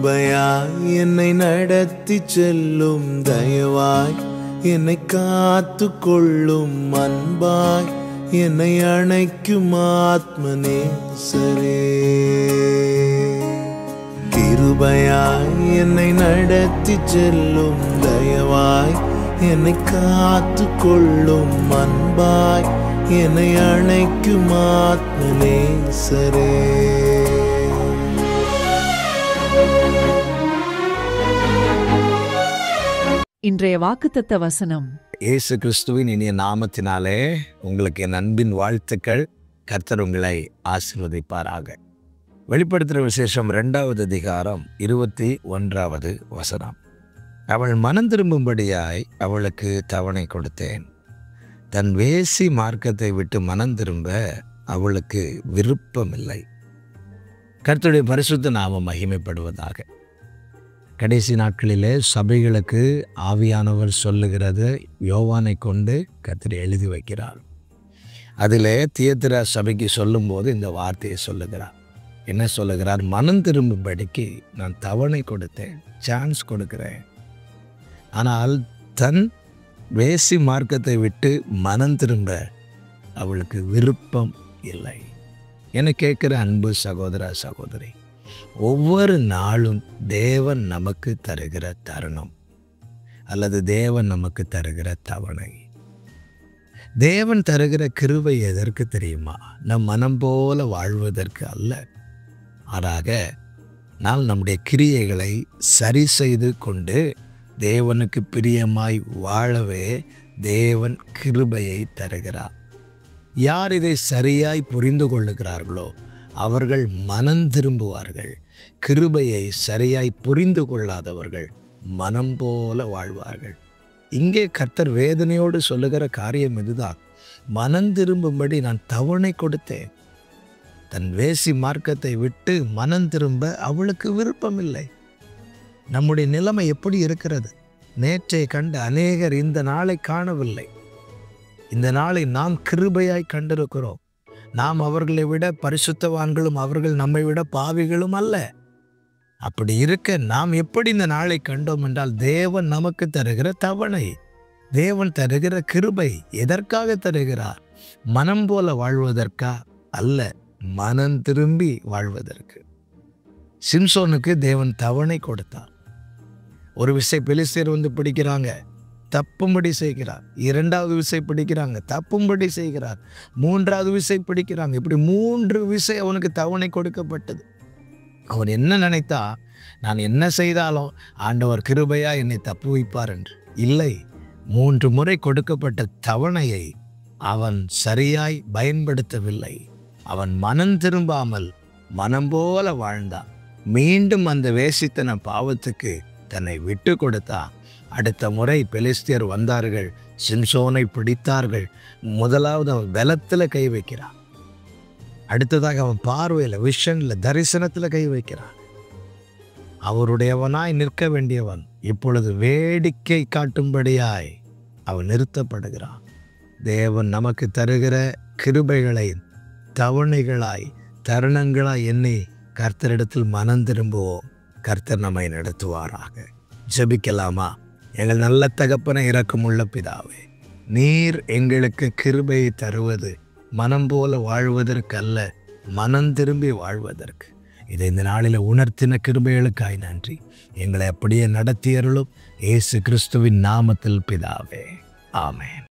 கிருபையாய் என்னை நடத்தி செல்லும் தயவாய் என்னை காத்து கொள்ளும் அன்பாய் என்னை அணைக்கும் ஆத்மநேசரே. கிருபையாய் என்னை நடத்தி செல்லும் தயவாய் என்னை காத்து கொள்ளும் அன்பாய் என்னை அணைக்கும் ஆத்மநேசரே. இன்றைய வாக்குத்தத்த வசனம். இயேசு கிறிஸ்துவின் இனிய நாமத்தினாலே உங்களுக்கு என் அன்பின் வாழ்த்துக்கள். கர்த்தர் உங்களை ஆசீர்வதிப்பாராக. வெளிப்படுத்துகிற விசேஷம் 2வது அதிகாரம் 21வது வசனம். அவள் மனம் திரும்பும்படியாய் அவளுக்கு தவணை கொடுத்தேன். தன் வேசி மார்க்கத்தை விட்டு மனம் திரும்ப அவளுக்கு விருப்பமில்லை. கர்த்தருடைய பரிசுத்த நாமம் மகிமைப்படுவதாக. கடைசி நாட்களிலே சபைகளுக்கு ஆவியானவர் சொல்லுகிறது யோவானை கொண்டு கர்த்தர் எழுதி வைக்கிறார். அதிலே தியத்திரா சபைக்கு சொல்லும்போது இந்த வார்த்தையை சொல்லுகிறார். என்ன சொல்லுகிறார்? மனம் திரும்பும்படிக்கு நான் தவணை கொடுத்தேன், சான்ஸ் கொடுக்கிறேன். ஆனால் தன் வேசி மார்க்கத்தை விட்டு மனம் திரும்ப அவளுக்கு விருப்பம் இல்லை. என கேட்கிற அன்பு சகோதர சகோதரி, ஒவ்வொரு நாளும் தேவன் நமக்கு தருகிற தருணம் அல்லது தேவன் நமக்கு தருகிற தவணை, தேவன் தருகிற கிருபை எதற்கு தெரியுமா? நம் மனம் போல வாழ்வதற்கு அல்ல. மாறாக நாம் நம்முடைய கிரியைகளை சரி செய்து கொண்டு தேவனுக்கு பிரியமாய் வாழவே தேவன் கிருபையை தருகிறார். யார் இதை சரியாய் புரிந்து கொள்ளுகிறார்களோ அவர்கள் மனம் திரும்புவார்கள். கிருபையை சரியாய் புரிந்து கொள்ளாதவர்கள் மனம் போல வாழ்வார்கள். இங்கே கர்த்தர் வேதனையோடு சொல்லுகிற காரியம் இதுதான். மனம் திரும்பும்படி நான் தவணை கொடுத்தேன். தன் வேசி மார்க்கத்தை விட்டு மனம் திரும்ப அவளுக்கு விருப்பமில்லை. நம்முடைய நிலைமை எப்படி இருக்கிறது? நேற்றை கண்ட அநேகர் இந்த நாளை காணவில்லை. இந்த நாளை நாம் கிருபையாய் கண்டிருக்கிறோம். நாம் அவர்களை விட பரிசுத்தவான்களும் அவர்கள் நம்மை விட பாவிகளும் அல்ல. அப்படி இருக்க நாம் எப்படி இந்த நாளை கண்டோம் என்றால் தேவன் நமக்கு தருகிற தவணை, தேவன் தருகிற கிருபை. எதற்காக தருகிறார்? மனம் போல வாழ்வதற்கா? அல்ல, மனம் திரும்பி வாழ்வதற்கு. சிம்சோனுக்கு தேவன் தவணை கொடுத்தார். ஒரு விசை பெலிஸ்தர் வந்து பிடிக்கிறாங்க, தப்பும்படி செய்கிறார். 2வது விசை பிடிக்கிறாங்க, தப்பும்படி செய்கிறார். 3வது விசை பிடிக்கிறாங்க. இப்படி 3 விசை அவனுக்கு தவணை கொடுக்கப்பட்டது. அவன் என்ன நினைத்தா, நான் என்ன செய்தாலும் ஆண்டவர் கிருபையா என்னை தப்பு வைப்பார் என்று. இல்லை, 3 முறை கொடுக்கப்பட்ட தவணையை அவன் சரியாய் பயன்படுத்தவில்லை. அவன் மனம் திரும்பாமல் மனம் போல வாழ்ந்தான். மீண்டும் அந்த வேசித்தன பாவத்துக்கு தன்னை விட்டு கொடுத்தான். அடுத்த முறை பெலிஸ்தியர் வந்தார்கள், சிம்சோனை பிடித்தார்கள். முதலாவது அவன் பலத்தில் கை வைக்கிறான். அடுத்ததாக அவன் பார்வையில், விஷனில், தரிசனத்தில் கை வைக்கிறான். அவருடையவனாய் நிற்க வேண்டியவன் இப்பொழுது வேடிக்கை காட்டும்படியாய் அவன் நிறுத்தப்படுகிறான். தேவன் நமக்கு தருகிற கிருபைகளை தவணைகளாய் தருணங்களாய் எண்ணி கர்த்தரிடத்தில் மனம் திரும்புவோம். கர்த்தர் நம்மை நடத்துவாராக. ஜெபிக்கலாமா? எங்கள் நல்ல தகப்பனை இரக்கமுள்ள பிதாவே, நீர் எங்களுக்கு கிருபையை தருவது மனம் போல வாழ்வதற்கு அல்ல, மனம் திரும்பி வாழ்வதற்கு. இதை இந்த நாளில் உணர்த்தின கிருபைகளுக்காய் நன்றி. எங்களை அப்படியே நடத்தியருளும். இயேசு கிறிஸ்துவின் நாமத்தில் பிதாவே, ஆமென்.